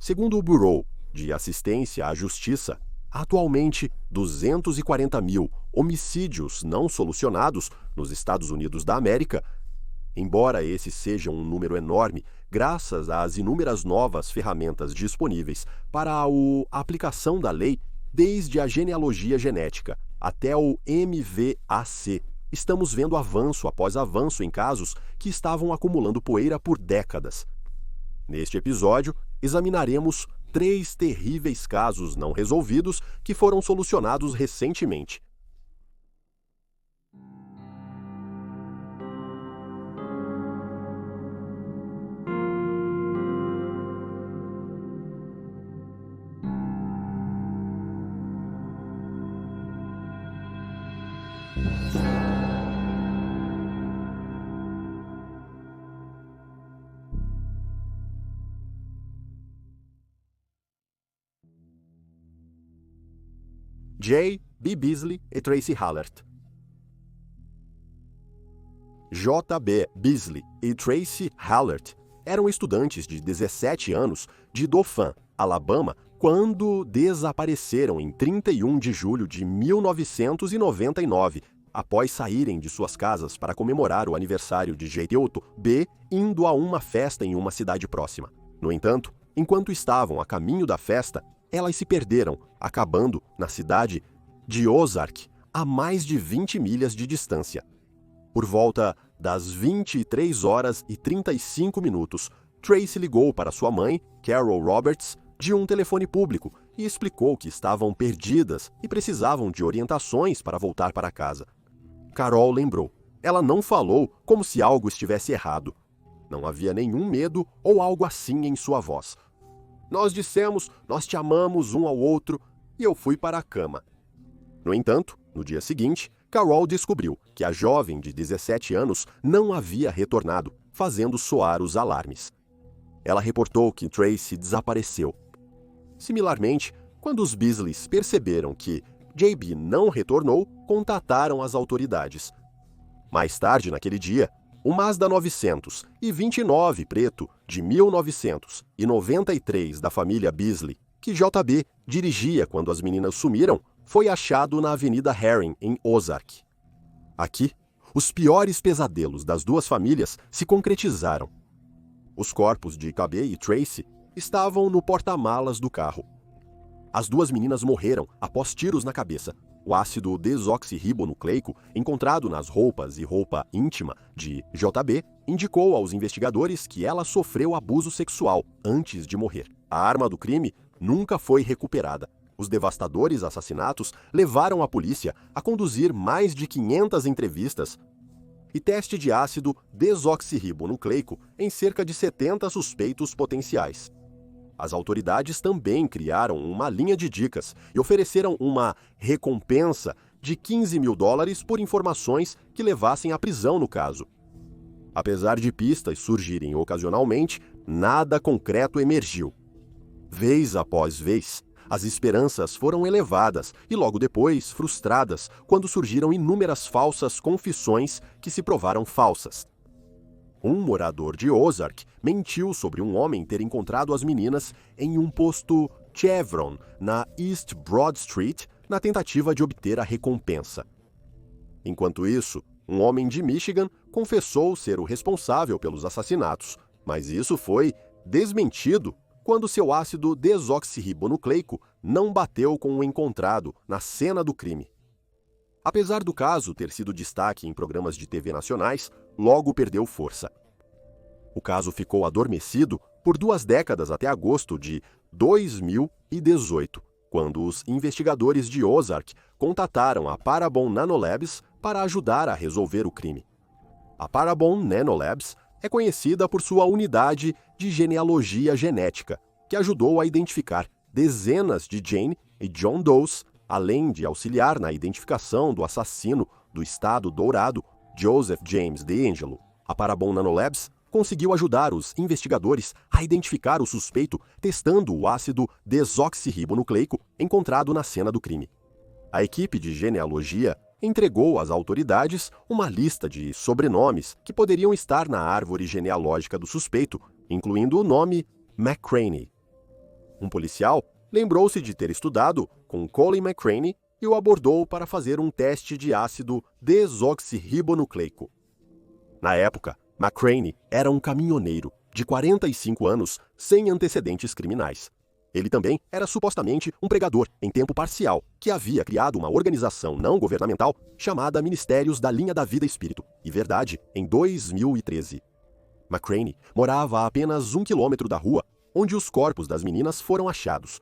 Segundo o Bureau de Assistência à Justiça, atualmente 240 mil homicídios não solucionados nos Estados Unidos da América. Embora esse seja um número enorme, graças às inúmeras novas ferramentas disponíveis para a aplicação da lei, desde a genealogia genética até o MVAC, estamos vendo avanço após avanço em casos que estavam acumulando poeira por décadas. Neste episódio, examinaremos 3 terríveis casos não resolvidos que foram solucionados recentemente. J. B. Beasley e Tracy Hallert. J. B. Beasley e Tracy Hallert eram estudantes de 17 anos de Dothan, Alabama, quando desapareceram em 31 de julho de 1999, após saírem de suas casas para comemorar o aniversário de J. B. indo a uma festa em uma cidade próxima. No entanto, enquanto estavam a caminho da festa, elas se perderam, acabando na cidade de Ozark, a mais de 20 milhas de distância. Por volta das 23 horas e 35 minutos, Tracy ligou para sua mãe, Carol Roberts, de um telefone público e explicou que estavam perdidas e precisavam de orientações para voltar para casa. Carol lembrou. Ela não falou como se algo estivesse errado. Não havia nenhum medo ou algo assim em sua voz. Nós dissemos, nós te amamos um ao outro, e eu fui para a cama. No entanto, no dia seguinte, Carol descobriu que a jovem de 17 anos não havia retornado, fazendo soar os alarmes. Ela reportou que Tracy desapareceu. Similarmente, quando os Beasleys perceberam que JB não retornou, contataram as autoridades. Mais tarde naquele dia, o Mazda 929 preto de 1993 da família Beasley, que JB dirigia quando as meninas sumiram, foi achado na Avenida Herring, em Ozark. Aqui, os piores pesadelos das duas famílias se concretizaram. Os corpos de KB e Tracy estavam no porta-malas do carro. As duas meninas morreram após tiros na cabeça. O ácido desoxirribonucleico, encontrado nas roupas e roupa íntima de JB, indicou aos investigadores que ela sofreu abuso sexual antes de morrer. A arma do crime nunca foi recuperada. Os devastadores assassinatos levaram a polícia a conduzir mais de 500 entrevistas e teste de ácido desoxirribonucleico em cerca de 70 suspeitos potenciais. As autoridades também criaram uma linha de dicas e ofereceram uma recompensa de $15 mil por informações que levassem à prisão no caso. Apesar de pistas surgirem ocasionalmente, nada concreto emergiu. Vez após vez, as esperanças foram elevadas e logo depois frustradas quando surgiram inúmeras falsas confissões que se provaram falsas. Um morador de Ozark mentiu sobre um homem ter encontrado as meninas em um posto Chevron na East Broad Street na tentativa de obter a recompensa. Enquanto isso, um homem de Michigan confessou ser o responsável pelos assassinatos, mas isso foi desmentido quando seu ácido desoxirribonucleico não bateu com o encontrado na cena do crime. Apesar do caso ter sido destaque em programas de TV nacionais, logo perdeu força. O caso ficou adormecido por 2 décadas até agosto de 2018, quando os investigadores de Ozark contataram a Parabon Nanolabs para ajudar a resolver o crime. A Parabon Nanolabs é conhecida por sua unidade de genealogia genética, que ajudou a identificar dezenas de Jane e John Does, além de auxiliar na identificação do assassino do Estado Dourado, Joseph James DeAngelo. A Parabon Nanolabs conseguiu ajudar os investigadores a identificar o suspeito testando o ácido desoxirribonucleico encontrado na cena do crime. A equipe de genealogia entregou às autoridades uma lista de sobrenomes que poderiam estar na árvore genealógica do suspeito, incluindo o nome McCraney. Um policial lembrou-se de ter estudado com Colin McCraney e o abordou para fazer um teste de ácido desoxirribonucleico. Na época, McCraney era um caminhoneiro de 45 anos sem antecedentes criminais. Ele também era supostamente um pregador em tempo parcial que havia criado uma organização não governamental chamada Ministérios da Linha da Vida Espírito e Verdade em 2013. McCraney morava a apenas 1 quilômetro da rua onde os corpos das meninas foram achados.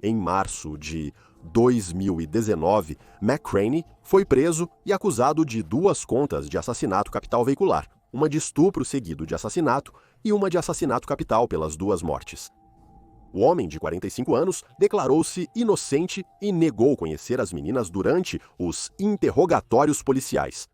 Em março de 2019, McCraney foi preso e acusado de 2 contas de assassinato capital veicular, uma de estupro seguido de assassinato e uma de assassinato capital pelas 2 mortes. O homem de 45 anos declarou-se inocente e negou conhecer as meninas durante os interrogatórios policiais.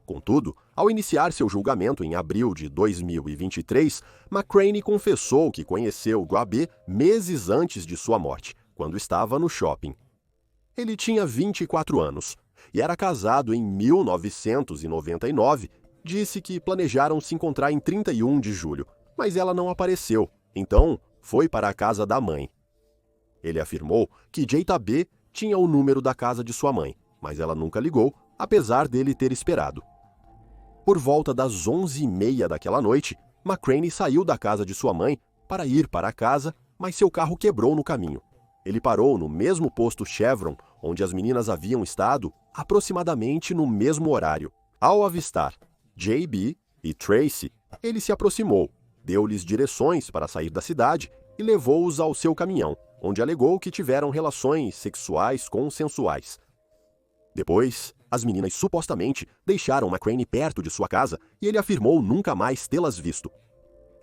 Contudo, ao iniciar seu julgamento em abril de 2023, McCraney confessou que conheceu Guabé meses antes de sua morte, quando estava no shopping. Ele tinha 24 anos e era casado em 1999. Disse que planejaram se encontrar em 31 de julho, mas ela não apareceu, então foi para a casa da mãe. Ele afirmou que JB tinha o número da casa de sua mãe, mas ela nunca ligou, apesar dele ter esperado. Por volta das 11h30 daquela noite, McCraney saiu da casa de sua mãe para ir para casa, mas seu carro quebrou no caminho. Ele parou no mesmo posto Chevron, onde as meninas haviam estado, aproximadamente no mesmo horário. Ao avistar JB e Tracy, ele se aproximou, deu-lhes direções para sair da cidade e levou-os ao seu caminhão, onde alegou que tiveram relações sexuais consensuais. Depois, as meninas supostamente deixaram McCraney perto de sua casa e ele afirmou nunca mais tê-las visto.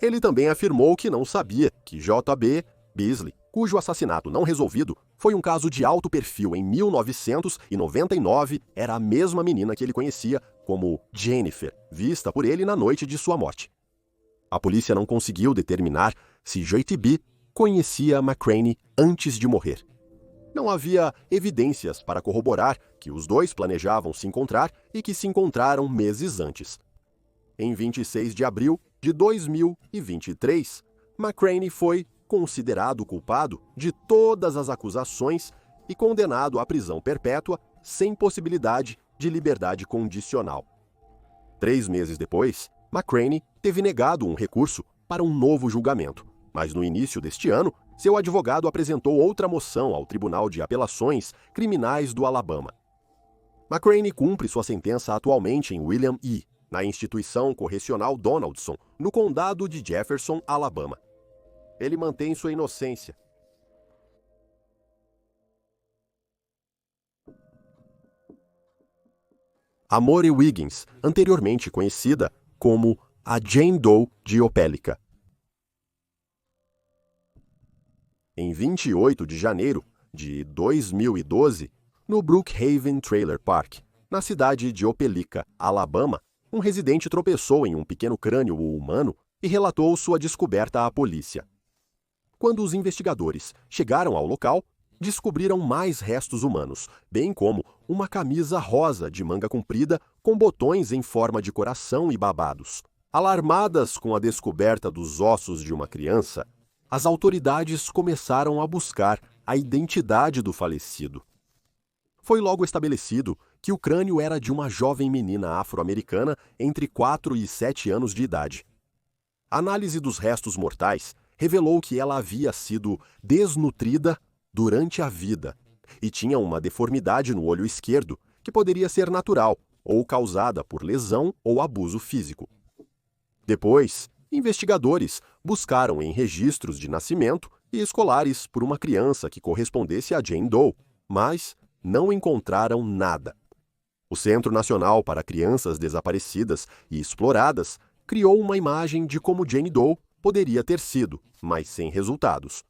Ele também afirmou que não sabia que JB Beasley, cujo assassinato não resolvido foi um caso de alto perfil em 1999, era a mesma menina que ele conhecia como Jennifer, vista por ele na noite de sua morte. A polícia não conseguiu determinar se JB conhecia McCraney antes de morrer. Não havia evidências para corroborar que os dois planejavam se encontrar e que se encontraram meses antes. Em 26 de abril de 2023, McCraney foi considerado culpado de todas as acusações e condenado à prisão perpétua sem possibilidade de liberdade condicional. 3 meses depois, McCraney teve negado um recurso para um novo julgamento, mas no início deste ano, seu advogado apresentou outra moção ao Tribunal de Apelações Criminais do Alabama. McCraney cumpre sua sentença atualmente em William E., na instituição correcional Donaldson, no condado de Jefferson, Alabama. Ele mantém sua inocência. Amory Wiggins, anteriormente conhecida como a Jane Doe de Opelika. Em 28 de janeiro de 2012, no Brookhaven Trailer Park, na cidade de Opelika, Alabama, um residente tropeçou em um pequeno crânio humano e relatou sua descoberta à polícia. Quando os investigadores chegaram ao local, descobriram mais restos humanos, bem como uma camisa rosa de manga comprida com botões em forma de coração e babados. Alarmadas com a descoberta dos ossos de uma criança, as autoridades começaram a buscar a identidade do falecido. Foi logo estabelecido que o crânio era de uma jovem menina afro-americana entre 4 e 7 anos de idade. A análise dos restos mortais revelou que ela havia sido desnutrida durante a vida e tinha uma deformidade no olho esquerdo que poderia ser natural ou causada por lesão ou abuso físico. Depois, investigadores buscaram em registros de nascimento e escolares por uma criança que correspondesse a Jane Doe, mas não encontraram nada. O Centro Nacional para Crianças Desaparecidas e Exploradas criou uma imagem de como Jane Doe poderia ter sido, mas sem resultados.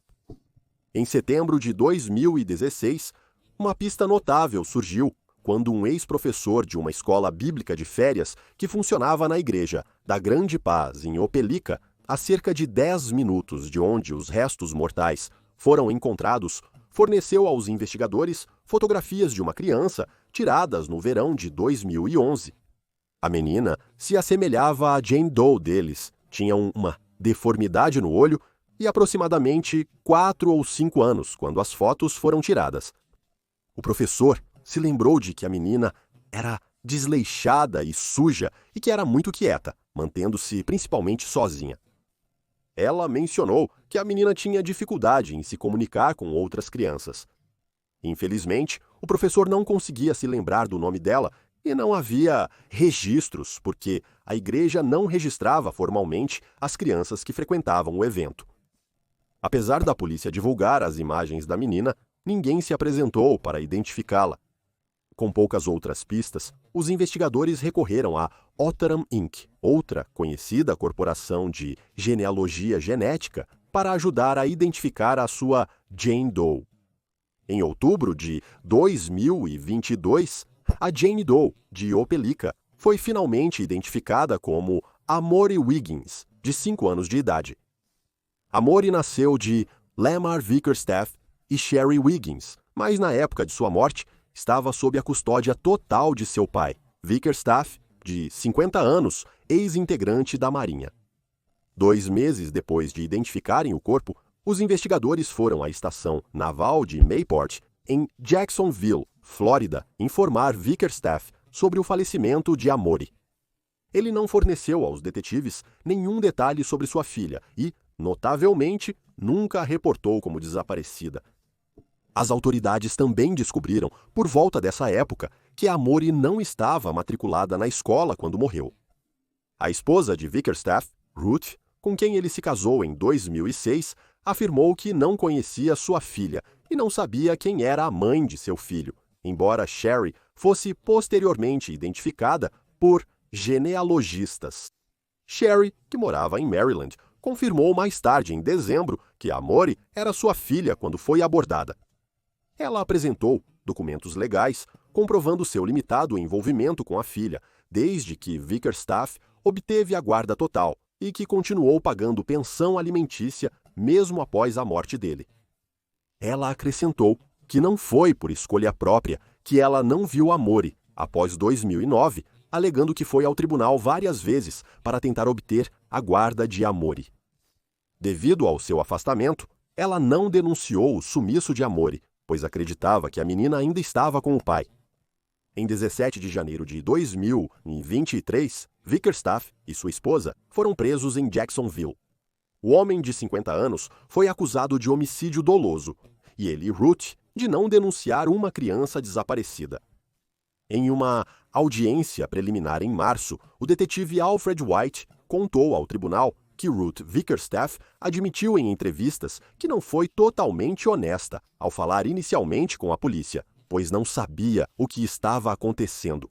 Em setembro de 2016, uma pista notável surgiu quando um ex-professor de uma escola bíblica de férias que funcionava na igreja da Grande Paz, em Opelika, a cerca de 10 minutos de onde os restos mortais foram encontrados, forneceu aos investigadores fotografias de uma criança tiradas no verão de 2011. A menina se assemelhava a Jane Doe deles, tinha uma deformidade no olho e aproximadamente 4 ou 5 anos quando as fotos foram tiradas. O professor se lembrou de que a menina era desleixada e suja e que era muito quieta, mantendo-se principalmente sozinha. Ela mencionou que a menina tinha dificuldade em se comunicar com outras crianças. Infelizmente, o professor não conseguia se lembrar do nome dela e não havia registros, porque a igreja não registrava formalmente as crianças que frequentavam o evento. Apesar da polícia divulgar as imagens da menina, ninguém se apresentou para identificá-la. Com poucas outras pistas, os investigadores recorreram à Oteram Inc., outra conhecida corporação de genealogia genética, para ajudar a identificar a sua Jane Doe. Em outubro de 2022, a Jane Doe, de Opelika, foi finalmente identificada como Amory Wiggins, de 5 anos de idade. Amory nasceu de Lamar Vickerstaff e Sherry Wiggins, mas na época de sua morte estava sob a custódia total de seu pai, Vickerstaff, de 50 anos, ex-integrante da Marinha. 2 meses depois de identificarem o corpo, os investigadores foram à estação naval de Mayport, em Jacksonville, Flórida, informar Vickerstaff sobre o falecimento de Amory. Ele não forneceu aos detetives nenhum detalhe sobre sua filha e, notavelmente, nunca a reportou como desaparecida. As autoridades também descobriram, por volta dessa época, que Amory não estava matriculada na escola quando morreu. A esposa de Vickerstaff, Ruth, com quem ele se casou em 2006, afirmou que não conhecia sua filha e não sabia quem era a mãe de seu filho, embora Sherry fosse posteriormente identificada por genealogistas. Sherry, que morava em Maryland, confirmou mais tarde, em dezembro, que Amory era sua filha quando foi abordada. Ela apresentou documentos legais comprovando seu limitado envolvimento com a filha, desde que Vickerstaff obteve a guarda total e que continuou pagando pensão alimentícia mesmo após a morte dele. Ela acrescentou que não foi por escolha própria que ela não viu Amory após 2009, alegando que foi ao tribunal várias vezes para tentar obter a guarda de Amory. Devido ao seu afastamento, ela não denunciou o sumiço de Amory, pois acreditava que a menina ainda estava com o pai. Em 17 de janeiro de 2023, Vickerstaff e sua esposa foram presos em Jacksonville. O homem de 50 anos foi acusado de homicídio doloso, e ele e Ruth de não denunciar uma criança desaparecida. Em uma audiência preliminar em março, o detetive Alfred White contou ao tribunal que Ruth Vickerstaff admitiu em entrevistas que não foi totalmente honesta ao falar inicialmente com a polícia, pois não sabia o que estava acontecendo.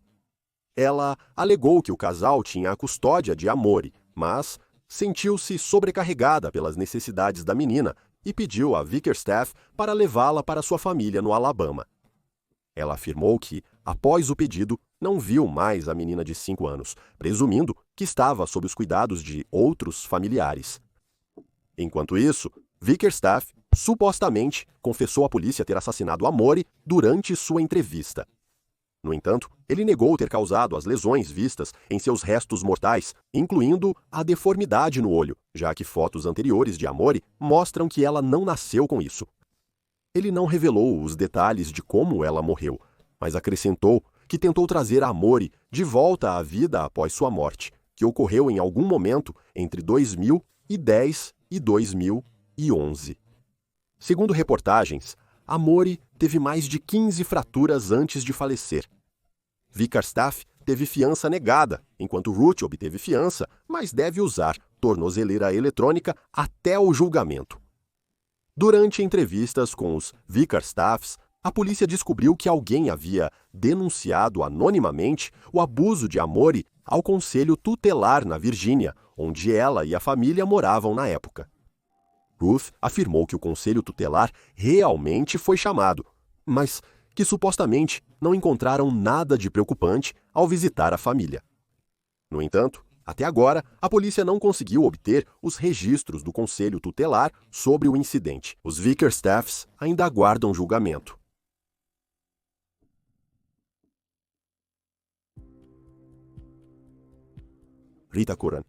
Ela alegou que o casal tinha a custódia de Amory, mas sentiu-se sobrecarregada pelas necessidades da menina e pediu a Vickerstaff para levá-la para sua família no Alabama. Ela afirmou que, após o pedido, não viu mais a menina de 5 anos, presumindo que estava sob os cuidados de outros familiares. Enquanto isso, Vickerstaff supostamente confessou à polícia ter assassinado Amory durante sua entrevista. No entanto, ele negou ter causado as lesões vistas em seus restos mortais, incluindo a deformidade no olho, já que fotos anteriores de Amory mostram que ela não nasceu com isso. Ele não revelou os detalhes de como ela morreu, mas acrescentou que tentou trazer Amory de volta à vida após sua morte, que ocorreu em algum momento entre 2010 e 2011. Segundo reportagens, Amory teve mais de 15 fraturas antes de falecer. Vickerstaff teve fiança negada, enquanto Ruth obteve fiança, mas deve usar tornozeleira eletrônica até o julgamento. Durante entrevistas com os Vickerstaffs, a polícia descobriu que alguém havia denunciado anonimamente o abuso de Amory ao Conselho Tutelar na Virgínia, onde ela e a família moravam na época. Ruth afirmou que o Conselho Tutelar realmente foi chamado, mas que supostamente não encontraram nada de preocupante ao visitar a família. No entanto, até agora, a polícia não conseguiu obter os registros do Conselho Tutelar sobre o incidente. Os Vickerstaffs ainda aguardam julgamento. Rita Curran.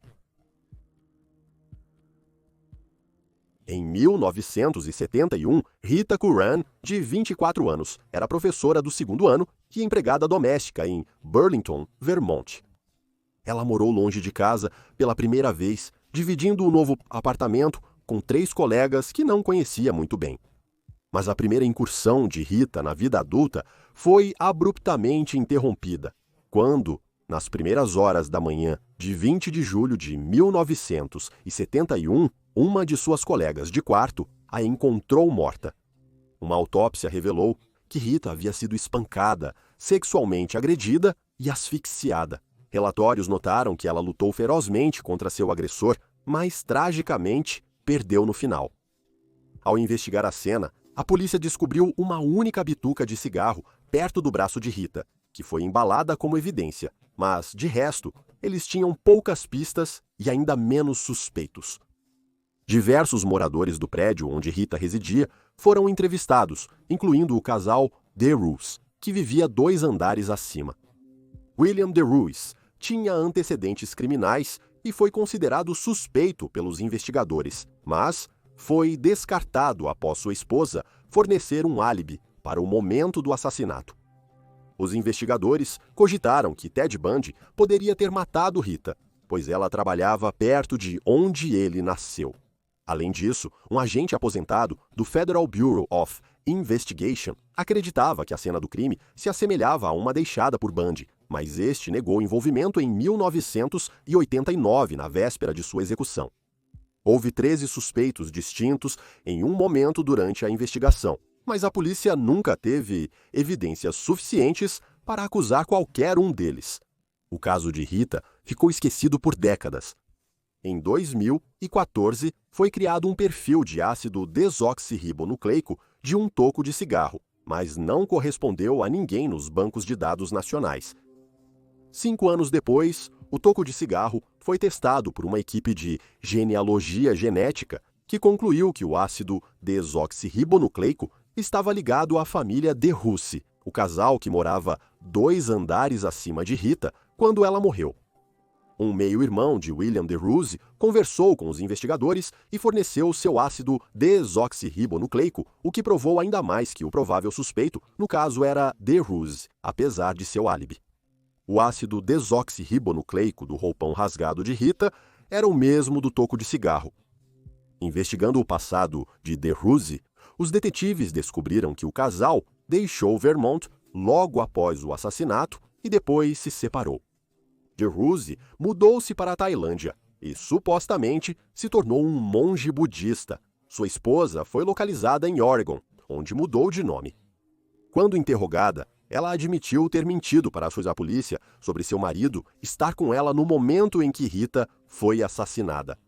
Em 1971, Rita Curran, de 24 anos, era professora do segundo ano e empregada doméstica em Burlington, Vermont. Ela morou longe de casa pela primeira vez, dividindo o novo apartamento com 3 colegas que não conhecia muito bem. Mas a primeira incursão de Rita na vida adulta foi abruptamente interrompida, quando, nas primeiras horas da manhã de 20 de julho de 1971, uma de suas colegas de quarto a encontrou morta. Uma autópsia revelou que Rita havia sido espancada, sexualmente agredida e asfixiada. Relatórios notaram que ela lutou ferozmente contra seu agressor, mas, tragicamente, perdeu no final. Ao investigar a cena, a polícia descobriu uma única bituca de cigarro perto do braço de Rita, que foi embalada como evidência, mas, de resto, eles tinham poucas pistas e ainda menos suspeitos. Diversos moradores do prédio onde Rita residia foram entrevistados, incluindo o casal DeRusse, que vivia 2 andares acima. William DeRusse tinha antecedentes criminais e foi considerado suspeito pelos investigadores, mas foi descartado após sua esposa fornecer um álibi para o momento do assassinato. Os investigadores cogitaram que Ted Bundy poderia ter matado Rita, pois ela trabalhava perto de onde ele nasceu. Além disso, um agente aposentado do Federal Bureau of Investigation acreditava que a cena do crime se assemelhava a uma deixada por Bundy, mas este negou envolvimento em 1989, na véspera de sua execução. Houve 13 suspeitos distintos em um momento durante a investigação, mas a polícia nunca teve evidências suficientes para acusar qualquer um deles. O caso de Rita ficou esquecido por décadas. Em 2014, foi criado um perfil de ácido desoxirribonucleico de um toco de cigarro, mas não correspondeu a ninguém nos bancos de dados nacionais. 5 anos depois, o toco de cigarro foi testado por uma equipe de genealogia genética que concluiu que o ácido desoxirribonucleico estava ligado à família DeRusse, o casal que morava 2 andares acima de Rita quando ela morreu. Um meio-irmão de William DeRusse conversou com os investigadores e forneceu seu ácido desoxirribonucleico, o que provou ainda mais que o provável suspeito, no caso, era DeRusse, apesar de seu álibi. O ácido desoxirribonucleico do roupão rasgado de Rita era o mesmo do toco de cigarro. Investigando o passado de DeRusse, os detetives descobriram que o casal deixou Vermont logo após o assassinato e depois se separou. DeRusse mudou-se para a Tailândia e, supostamente, se tornou um monge budista. Sua esposa foi localizada em Oregon, onde mudou de nome. Quando interrogada, ela admitiu ter mentido para a polícia sobre seu marido estar com ela no momento em que Rita foi assassinada.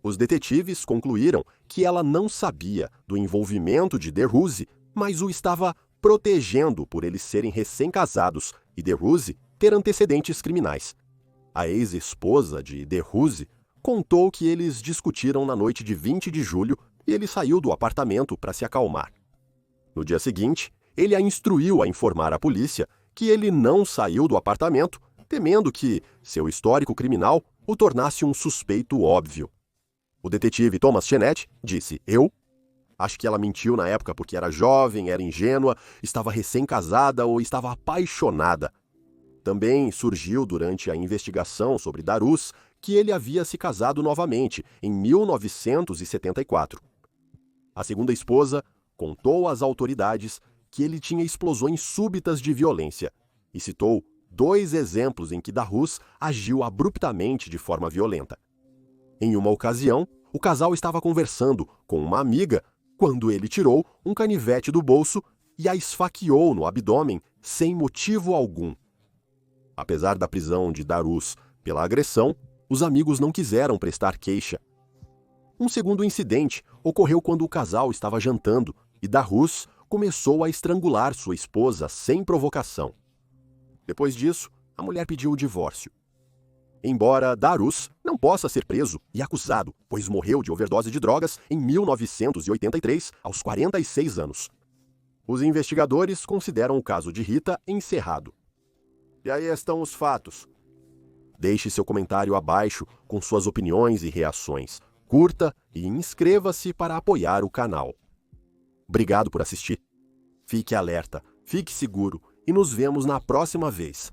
Os detetives concluíram que ela não sabia do envolvimento de DeRusse, mas o estava protegendo por eles serem recém-casados e DeRusse ter antecedentes criminais. A ex-esposa de DeRusse contou que eles discutiram na noite de 20 de julho e ele saiu do apartamento para se acalmar. No dia seguinte, ele a instruiu a informar à polícia que ele não saiu do apartamento, temendo que seu histórico criminal o tornasse um suspeito óbvio. O detetive Thomas Chenette disse: "Eu acho que ela mentiu na época porque era jovem, era ingênua, estava recém-casada ou estava apaixonada." Também surgiu durante a investigação sobre Darusse que ele havia se casado novamente, em 1974. A segunda esposa contou às autoridades que ele tinha explosões súbitas de violência e citou 2 exemplos em que Darusse agiu abruptamente de forma violenta. Em uma ocasião, o casal estava conversando com uma amiga quando ele tirou um canivete do bolso e a esfaqueou no abdômen sem motivo algum. Apesar da prisão de Darusse pela agressão, os amigos não quiseram prestar queixa. Um segundo incidente ocorreu quando o casal estava jantando e Darusse começou a estrangular sua esposa sem provocação. Depois disso, a mulher pediu o divórcio. Embora Darusse não possa ser preso e acusado, pois morreu de overdose de drogas em 1983, aos 46 anos. Os investigadores consideram o caso de Rita encerrado. E aí estão os fatos. Deixe seu comentário abaixo com suas opiniões e reações. curta e inscreva-se para apoiar o canal. Obrigado por assistir. Fique alerta, fique seguro e nos vemos na próxima vez.